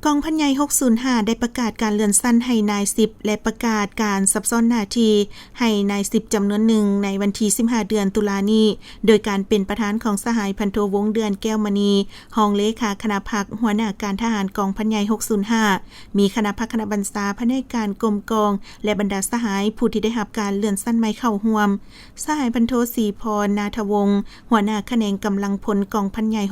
กองพันใหญ่605ได้ประกาศการเลื่อนสั้นให้นาย10และประกาศการซับซ้อนหน้าที่ให้นาย10จำนวนหนึ่งในวันที่15เดือนตุลานี้โดยการเป็นประธานของสหายพันโทวงศ์เดือนแก้วมณีรองเลขาคณะพักหัวหน้าการทหารกองพันใหญ่605มีคณะพักคณะบรรษาภายในการกรมกองและบรรดาสหายผู้ที่ได้รับการเลื่อนสั้นใหม่เข้าร่วมสหายพันโทศรีพรนาถวงศ์หัวหน้าแขนงกำลังพลกองพันใหญ่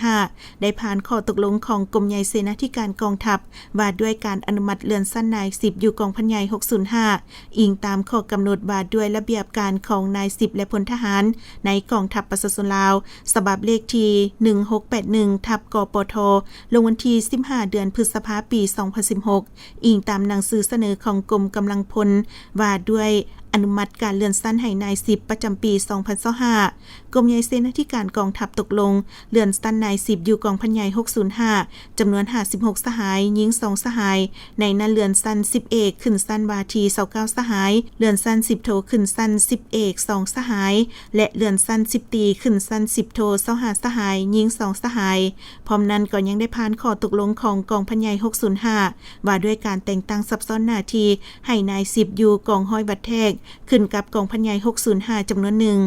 605ได้ผ่านข้อตกลงของกรมใหญ่เสนาธิการกองทัพว่าด้วยการอนุมัติเลื่อนสั้นนาย10อยู่กองพันใหญ่605อิงตามข้อกำหนดว่าด้วยระเบียบการของนาย10และพลทหารในกองทัพประชาชนลาวฉบับเลขที่1681/กปทลงวันที่15เดือนพฤษภาคมปี2016อิงตามหนังสือเสนอของกรมกำลังพลว่าด้วยอนุมัติการเลื่อนสั้นให้นาย10ประจำปี2025กรมใหญ่เสนาธิการกองทัพตกลงเลื่อนสั้นนาย10อยู่กองพันใหญ่605จำนวน56สหายหญิง2สหายในนั้นเลื่อนสั้น10เอกขึ้นสั้นวาที29สหายเลื่อนสั้น10โทขึ้นสั้น10เอก2สหายและเลื่อนสั้น10ตีขึ้นสั้น10โท25สหายหญิง2สหายพร้อมนั้นก็ยังได้ผ่านข้อตกลงของกองพันใหญ่605ว่าด้วยการแต่งตั้งซับซ้อนหน้าที่ให้นาย10อยู่กองห้อยบัดแทกขึ้นกับกองพันใหญ่605จำนวนหนึ่ง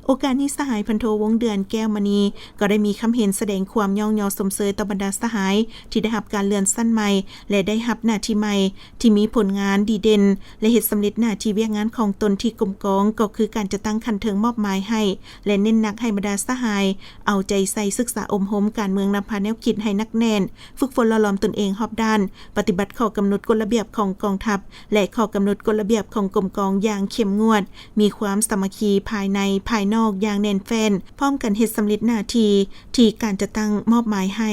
โอกาสนี้สหายพันโทวงศ์เดือนแก้วมณีก็ได้มีคำเห็นแสดงความย่องยอสมเสยต่อบรรดาสหายที่ได้รับการเลื่อนสั้นใหม่และได้รับหน้าที่ใหม่ที่มีผลงานดีเด่นและเฮ็ดสำเร็จหน้าที่เวียกงานของตนที่กรมกองก็คือการจะตั้งคันเทิงมอบหมายให้และเน้นหนักให้บรรดาสหายเอาใจใส่ศึกษาอมหมการเมืองนำพาแนวคิดให้นักแน่นฝึกฝนหล่อหลอมตนเองรอบด้านปฏิบัติข้อกำหนดกฎระเบียบของกองทัพและข้อกำหนดกฎระเบียบของกรมกองอย่างเข้มงวดมีความสามัคคีภายในภายนอกอย่างแน่นแฟ้นพร้อมกันเฮ็ดสำเร็จหน้าที่การจะตั้งมอบหมายให้